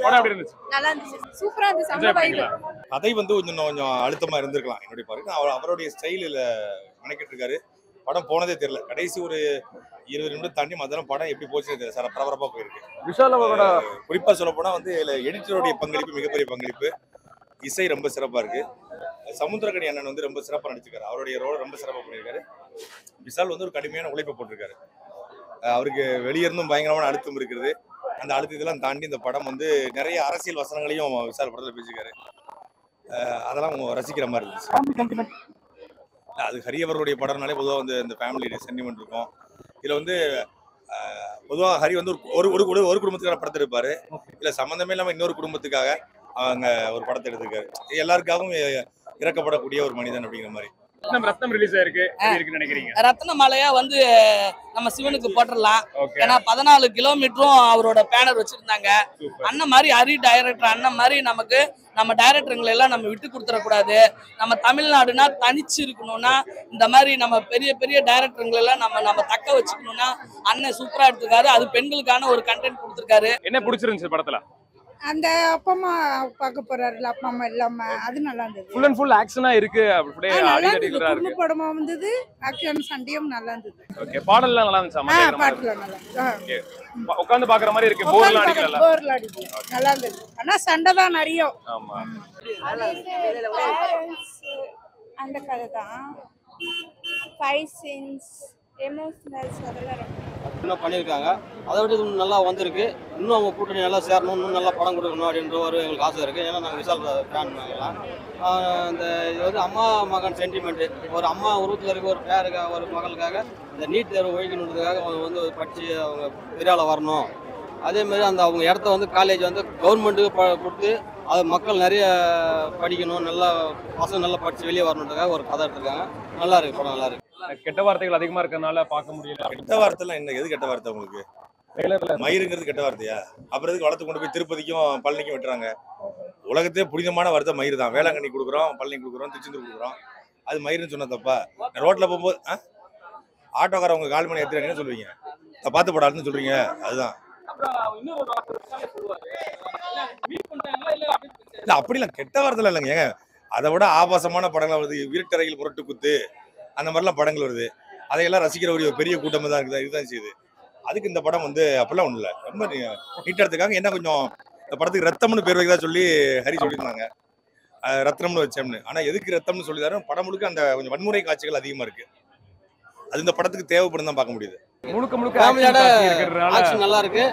படம் எப்படி இருந்துச்சு? நல்லா இருந்துச்சு, சூப்பரா இருந்துச்சு. அந்த வைப் கதை வந்து கொஞ்சம் அழுத்தமா இருந்திருக்கலாம் என்னுடைய பாருங்க. அவருடைய ஸ்டைலில் நினைக்கிட்டு இருக்காரு. படம் போனதே தெரியல. கடைசி ஒரு 20 நிமிடம் தாண்டி மத்தியானம் படம் எப்படி போச்சுன்னு தெரியல. சார் பரபரப்பா போயிருக்கு. விஷால் அவரோட குறிப்பா சொல்ல போனா வந்து எடிட்டருடைய பங்களிப்பு மிகப்பெரிய பங்களிப்பு. இசை ரொம்ப சிறப்பா இருக்கு. சமுத்திரக்கனி அண்ணன் வந்து ரொம்ப சிறப்பா நடிச்சிருக்காரு. அவருடைய ரோல் ரொம்ப சிறப்பா பண்ணியிருக்காரு. விஷால் வந்து ஒரு கடுமையான உழைப்பை போட்டிருக்காரு. அவருக்கு வெளியிருந்தும் பயங்கரமான அழுத்தம் இருக்கிறது. அந்த அழுத்தத்தெல்லாம் தாண்டி இந்த படம் வந்து நிறைய அரசியல் வசனங்களையும் விஷால் படத்தில் பேசியிருக்காரு. அதெல்லாம் ரசிக்கிற மாதிரி இருந்துச்சு. அது ஹரி அவர்களுடைய படம்னாலே பொதுவாக வந்து இந்த ஃபேமிலி சென்டிமெண்ட் இருக்கும். இதில் வந்து பொதுவாக ஹரி வந்து ஒரு குடும்பத்துக்கான படத்தை எடுப்பாரு. இல்லை சம்மந்தமே இல்லாமல் இன்னொரு குடும்பத்துக்காக அவங்க ஒரு படத்தை எடுத்திருக்காரு. எல்லாருக்காகவும் இறக்கப்படக்கூடிய ஒரு மனிதன் அப்படிங்கிற மாதிரி. ரத்னம் ரிலீஸ் ஆயிருக்கு, நினைக்கிறீங்க? ரத்னமாலையா வந்து நம்ம சிவனுக்கு போட்டுடலாம். ஏன்னா 14 கிலோமீட்டரும் அவரோட பேனர் வச்சிருந்தாங்க. அண்ணன் மாதிரி ஹரி டைரக்டர் அண்ணன் மாதிரி நமக்கு நம்ம டைரக்டருங்களை எல்லாம் நம்ம விட்டு கொடுத்துடக்கூடாது. நம்ம தமிழ்நாடுனா தனிச்சு இருக்கணும்னா இந்த மாதிரி நம்ம பெரிய பெரிய டைரக்டருங்களை எல்லாம் நம்ம தக்க வச்சுக்கணும்னா அண்ணன் சூப்பரா எடுத்திருக்காரு. அது பெண்களுக்கான ஒரு கண்டென்ட் கொடுத்துருக்காரு. என்ன பிடிச்சிருந்துச்சு படத்துல? அந்த அப்பா அம்மா பார்க்க போறாருல, அப்பா அம்மா இல்லாம, அது நல்லா இருந்தது. ஃபுல் அண்ட் ஃபுல் ஆக்ஷனா இருக்கு. அப்படியே நல்லா இருந்தது. குடும்ப படமா வந்தது. ஆக்ஷன் சண்டையும் நல்லா இருந்தது. ஓகே, பாடல்லாம் நல்லா இருந்துச்சு. பாட்டுல நல்லா. ஓகே, உட்கார்ந்து பாக்குற மாதிரி இருக்கு. போர்லாம் அடிக்கல. போர்லாம் அடிக்கல. நல்லா இருந்தது. ஆனா சண்டை தான் நிறைய. ஆமா, அந்த கதை தான். ஃபைட் சீன்ஸ், எமோஷனல்ஸ் அதெல்லாம் இன்னும் பண்ணியிருக்காங்க. அதை விட இன்னும் நல்லா வந்திருக்கு. இன்னும் அவங்க கூட்டணி நல்லா சேரணும், இன்னும் நல்லா படம் கொடுக்கணும் அப்படின்ற ஒரு எங்களுக்கு ஆசை இருக்குது. ஏன்னா நாங்கள் விஷால் ஃபேன் வாங்கலாம். இந்த இது வந்து அம்மா மகன் சென்டிமெண்ட்டு. ஒரு அம்மா உருவத்தில் இருக்க ஒரு பேருக்காக, ஒரு மகளுக்காக இந்த நீட் தேர்வு ஒழிக்கணுன்றதுக்காக அவங்க வந்து படித்து அவங்க பெரியால் வரணும். அதேமாதிரி அந்த அவங்க இடத்த வந்து காலேஜ் வந்து கவர்மெண்ட்டுக்கு கொடுத்து அது மக்கள் நிறைய படிக்கணும், நல்லா பசங்க நல்லா படித்து வெளியே வரணுன்றதுக்காக ஒரு கதை எடுத்துருக்காங்க. நல்லா இருக்குது படம், நல்லா இருக்குது. கெட்ட வார்த்தைகள் அதிகமா இருக்கறனால பார்க்க முடியல. கெட்ட வார்த்தைலாம் என்ன? எது கெட்ட வார்த்தை உங்களுக்கு? மயிருங்கிறது கெட்ட வார்த்தையா? அப்புறம் எதுக்கு வளர்த்து கொண்டு போய் திருப்பதிக்கும் பழனிக்கும் வெட்டுறாங்க? உலகத்தையே புனிதமான வார்த்தை மயிர் தான். வேளாங்கண்ணி கொடுக்குறோம், பழனி கொடுக்குறோம், திருச்செந்தூர் கொடுக்குறோம். அது மயிருன்னு சொன்ன தப்பா? ரோட்ல போகும்போது ஆட்டோக்காரவங்க கால் மணி எடுத்துறாங்க என்ன சொல்லுவீங்க? பார்த்து போடாதுன்னு சொல்றீங்க. அதுதான். இல்ல அப்படிலாம் கெட்ட வார்த்தை இல்லைங்க. அதை விட ஆபாசமான படங்கள் வருது. வீட்டறையில் முரட்டு குத்து அந்த மாதிரிலாம் படங்கள் வருது. அதையெல்லாம் ரசிக்கிற ஒரு பெரிய கூட்டமாக தான் இருக்குது. இதுதான் செய்யுது. அதுக்கு இந்த படம் வந்து அப்படிலாம் ஒன்றும் இல்லை. ரொம்ப நீட்டத்துக்காக என்ன கொஞ்சம் இந்த படத்துக்கு ரத்தம்னு பேர் வைக்கிறதா சொல்லி ஹரி சொல்லியிருந்தாங்க. ரத்னம்னு வச்சோம்னு. ஆனால் எதுக்கு ரத்தம்னு சொல்லிதாரு? படம் முழுக்க அந்த கொஞ்சம் வன்முறை காட்சிகள் அதிகமாக இருக்கு. அது இந்த படத்துக்கு தேவைப்படும் தான் பார்க்க முடியுது. முழுக்க ஃபேமிலியோட ஆக்ஷன் நல்லா இருக்கு.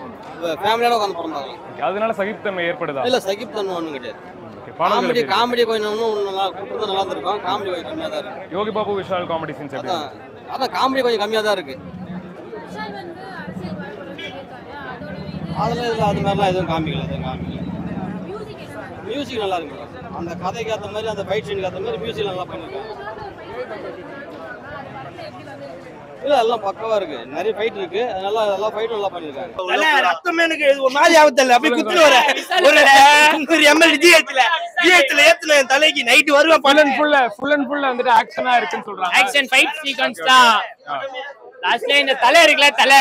ஃபேமிலியோட உட்காந்து படம் பார்க்கலாம். அதனால சகிப்புத்தன்மை ஏற்படுதா? இல்லை, சகிப்புத்தன்மை ஒன்றும் கிடையாது. காமெடி கொஞ்சம் நல்லா இருந்திருக்கும். காமெடி கொஞ்சம் கம்மியாக தான் இருக்கு. யோகி பாபு விஷால் காமெடி சீன்ஸ் அதான் காமெடி கொஞ்சம் கம்மியாக தான் இருக்கு. அதெல்லாம் அது மாதிரிலாம் எதுவும் காமிக்கல. மியூசிக் நல்லா இருக்கு. அந்த கதைக்கு ஏற்ற மாதிரி, அந்த ஃபைட் சீனுக்கு ஏற்ற மாதிரி மியூசிக் நல்லா பண்ணிருக்காங்க. இல்ல எல்லாம் பக்கவா இருக்கு. நிறைய ஃபைட் இருக்கு. அதனால எல்லா ஃபைட்டும் நல்லா பண்ணிருக்காங்க. ரத்தமே எனக்கு ஒரு மாதிரி ஆவத்தல்ல. அப்படியே குத்துட்டு வர ஒரு 100 ml ஜிஹெச்ல ஏத்துன என் தலைக்கு நைட் வருவேன். ஃபுல் அண்ட் ஃபுல் வந்துட்டு ஆக்ஷனா இருக்குன்னு சொல்றாங்க. ஆக்ஷன் ஃபைட் சீக்வென்ஸ் தான். லாஸ்ட்ல இந்த தலை இருக்குல, தலை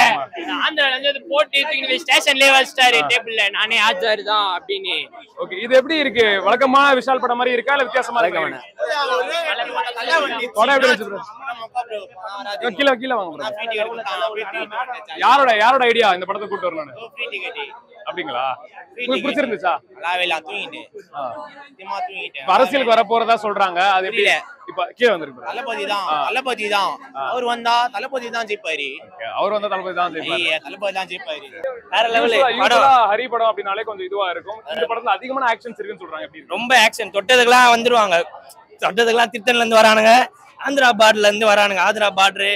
ஆந்திரால இருந்து போட்டு ஸ்டேஷன்லயே வச்சிட்டாரு டேபிள்ல. நானே ஆச்சாரி தான் அப்படின்னு. ஓகே, இது எப்படி இருக்கு? வழக்கமான விஷால் படம் மாதிரி இருக்கா இல்ல வித்தியாசமா இருக்கா? படம் எப்படி இருந்துச்சு? கீழ வாங்க. யாரோட ஐடியா இந்த படத்தை கூட்டு வரணும்னு? அப்படிங்களா? உங்களுக்கு பிடிச்சிருந்துச்சா? அரசியலுக்கு வர போறதா சொல்றாங்க. அது எப்படி? இப்ப கீழே வந்திருக்கு. தளபதி தான் அவர் வந்தா தளபதி தான் ஜெயிப்பாரு. அவர் வந்தா தளபதி தான் ஜெயிப்பாரு. தளபதி தான் ஜெயிப்பாரு. வேற லெவல். ஹரி படம் அப்படினாலே கொஞ்சம் இதுவா இருக்கும். இந்த படத்துல அதிகமான ஆக்ஷன்ஸ் இருக்குன்னு சொல்றாங்க. எப்படி? ரொம்ப ஆக்ஷன். தொட்டதுக்கெல்லாம் வந்துருவாங்க. தொட்டதுக்கெல்லாம் திருத்தன்ல இருந்து வரானுங்க, ஆந்திரா பார்டர்ல இருந்து வரானுங்க. ஆந்திரா பார்டரு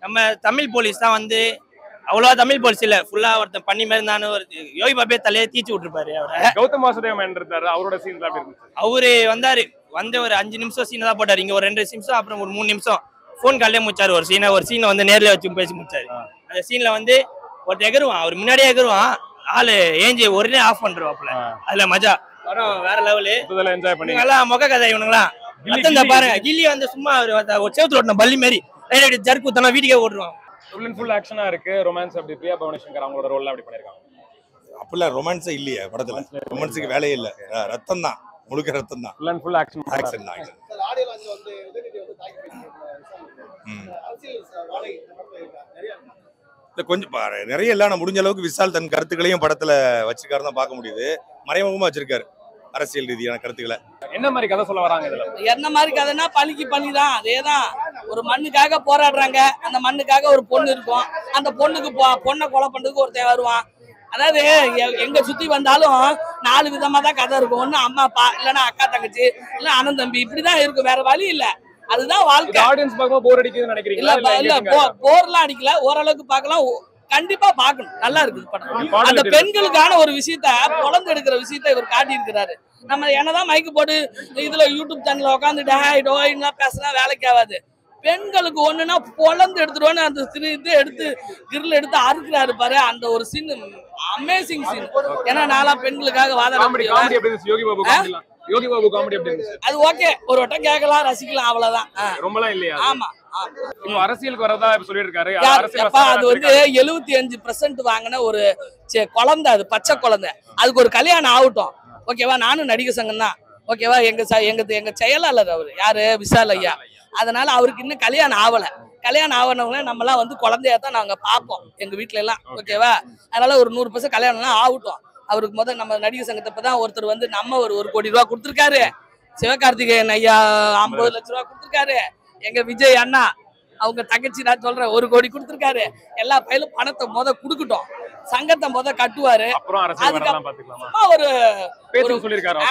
நம்ம தமிழ் போலீஸ் தான் வந்து அவ்வளவா தமிழ் போலீஸ் இல்ல, ஃபுல்லா ஒருத்தன் பண்ணி மாதிரி இருந்தானு ஒரு யோகி பாபே தலையை தீச்சு விட்டுருப்பாரு. அவரை கௌதம் வாசுதேவன் இருந்தாரு. அவரோட சீன் தான் இருந்துச்சு. அவரு வந்தாரு, வந்து ஒரு 5 நிமிஷம் சீனை தான் போட்டாரு. இங்க ஒரு 2 நிமிஷம், அப்புறம் ஒரு 3 நிமிஷம் போன் காலே முடிச்சாரு. ஒரு சீனை வந்து நேர்ல வச்சு பேசி முடிச்சாரு. அந்த சீன்ல வந்து ஒருத்தர் எகருவான், அவர் முன்னாடியே எகருவான், ஆளு ஏஞ்சி உடனே ஆஃப் பண்றாப்ல. அதுல மஜா படம் வேற லெவலு. என்ஜாய் பண்ணி நல்லா மொக்க கதை இவனுங்களாம். பாருங்க, கில்லி வந்து சும்மா ஒரு சேவத்துல ஓட்டின பள்ளி மாதிரி ஜர்க்கு ஊத்தனா வீட்டுக்கே ஓட்டுருவான். ஃபுல் அண்ட் ஃபுல் ஆக்ஷனா இருக்கு. ரொமான்ஸ் அப்படி பிரியா பவனேஸ்வர் அவங்களோட ரோல் அப்படி பண்ணிருக்காங்க. அப்படிலாம் ரொமான்ஸே இல்லையே படத்துல. ரொமான்ஸுக்கு வேலையே இல்ல, ரத்தம் தான், முழுக்க ரத்தம் தான். Full and full action action தான். கொஞ்சம் நிறைய இல்ல, நான் முடிஞ்ச அளவுக்கு விஷால் தன் கருத்துக்களையும் படத்துல வச்சிருக்காரு தான் பார்க்க முடியுது. மறைமுகமா வச்சிருக்காரு அரசியல் ரீதியான கருத்துக்களை. என்ன மாதிரி கதை சொல்ல வராங்க இதுல? என்ன மாதிரி கதைன்னா பழிக்கு பழிதான். அதேதான், ஒரு மண்ணுக்காக போராடுறாங்க. அந்த மண்ணுக்காக ஒரு பொண்ணு இருக்கும். அந்த பொண்ணுக்கு பொண்ணை கொலை பண்றதுக்கு ஒருத்தன் வருவான். அதாவது எங்க சுத்தி வந்தாலும் 4 விதமா தான் கதை இருக்கும். ஒண்ணு அம்மா அப்பா, இல்லைன்னா அக்கா தங்கச்சி, இல்ல அண்ணன் தம்பி, இப்படிதான் இருக்கும், வேற வழி இல்ல. அதுதான் வாழ்க்கை. ஆடியன்ஸ் பார்க்கும்போது போர் அடிக்குதுன்னு நினைக்கிறீங்களா? இல்ல போர்லாம் அடிக்கல, ஓரளவுக்கு பார்க்கலாம், கண்டிப்பா பார்க்கணும், நல்லா இருக்குது படம். அந்த பெண்களுக்கான ஒரு விஷயத்த பொழந்து எடுக்கிற விஷயத்த இவர் காட்டி இருக்கிறாரு. நம்ம என்னதான் மைக்கு போட்டு இதுல யூடியூப் சேனல்ல உட்காந்து பேசினா வேலைக்கு ஆகாது. பெண்களுக்கு ஒண்ணுன்னா பொழந்து எடுத்துருவோன்னு அந்த இது எடுத்து கிரில் எடுத்து அறுக்கிறாரு பாரு, அந்த ஒரு சீன் அமேசிங் சீன். ஏன்னா நாளா பெண்களுக்காக வாதாட யோகி பாபு காமெடி எப்படி இருந்துச்சு? அது ஓகே, ஒரு வட்டம் கேட்கலாம், ரசிக்கலாம், அவ்வளவுதான். ரொம்பலாம் இல்லையா? ஆமா. இப்போ அரசியலுக்கு வரதா சொல்லியிருக்காரு. அது வந்து 75% வாங்கின ஒரு குழந்தை, அது பச்சை குழந்தை. அதுக்கு ஒரு கல்யாணம் ஆகட்டும், ஓகேவா? நானும் நடிகர் சங்கம் தான், ஓகேவா? எங்க செயலாளர் அவரு யாரு, விஷால் ஐயா. அதனால அவருக்கு இன்னும் கல்யாணம் ஆகல. கல்யாணம் ஆகணவங்கள நம்மலாம் வந்து குழந்தையா தான் நாங்க பார்ப்போம் எங்க வீட்டுல எல்லாம், ஓகேவா? அதனால ஒரு 100% கல்யாணம்லாம் ஆகட்டும். அவருக்கு முதல் நம்ம நடிகர் சங்கத்தை இப்பதான் ஒருத்தர் வந்து நம்ம ஒரு 1 கோடி ரூபா கொடுத்துருக்காரு. சிவகார்த்திகேயன் ஐயா 50 லட்சம் ரூபா கொடுத்துருக்காரு. எங்க விஜய் அண்ணா அவங்க தங்கச்சி நான் சொல்றேன் 1 கோடி கொடுத்துருக்காரு. எல்லா பையிலும் பணத்தை கொடுக்கட்டும், சங்கத்தை கட்டுவாரு.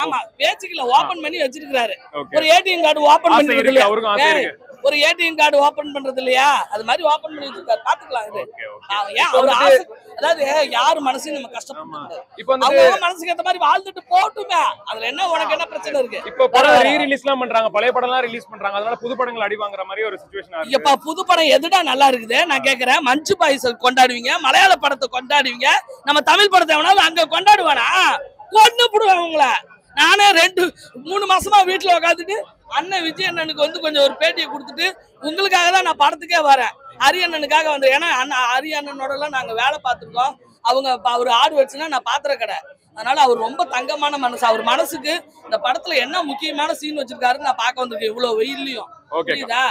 ஆமா, பேச்சுக்கல ஓபன் பண்ணி வச்சிருக்காரு. ஒரு ஏடிஎம் கார்டு ஓபன் பண்ணி ஒரு ஏடிஎம் கார்டு ஓபன் பண்றது இல்லையா, அது மாதிரி ஓபன் பண்ணி வச்சிருக்காரு. பாத்துக்கலாம். இது அதாவது யாரு மனசையும் நம்ம கஷ்டப்படுத்தக்கூடாது. அவங்க மனசுக்கு ஏத்த மாதிரி வாழ்ந்துட்டு போட்டுமே, அதுல என்ன உனக்கு என்ன பிரச்சனை இருக்கு? இப்ப படம் ரீ-ரிலீஸ்லாம் பண்றாங்க, பழைய படம்லாம் ரிலீஸ் பண்றாங்க, அதனால புது படங்கள் அடி வாங்குற மாதிரி ஒரு சிச்சுவேஷன் இருக்கு. இப்ப புது படம் எதுடா நல்லா இருக்குது நான் கேக்குறேன்? மஞ்சு பாய்ஸ் கொண்டாடுவீங்க, மலையாள படத்தை கொண்டாடுவீங்க, நம்ம தமிழ் படத்தை எவனாலும் அங்க கொண்டாடுவானா? கொண்டு போடுவாங்க உங்களை. நானே 2-3 மாசமா வீட்டுல உட்காந்துட்டு அண்ணன் விஜய் அண்ணனுக்கு வந்து கொஞ்சம் ஒரு பேட்டியை கொடுத்துட்டு உங்களுக்காக தான் நான் படத்துக்கே வரேன். ஹரி அண்ணனுக்காக வந்து, ஏன்னா ஹரி அண்ணனோட எல்லாம் நாங்க வேலை பார்த்துருக்கோம். அவர் ஆடு வச்சுன்னா நான் பாத்திர கடை. அதனால அவர் ரொம்ப தங்கமான மனசு. அவர் மனசுக்கு இந்த படத்துல என்ன முக்கியமான சீன் வச்சிருக்காருன்னு நான் பார்க்க வந்திருக்கேன் இவ்வளவு வெயிலையும். புரியுதா?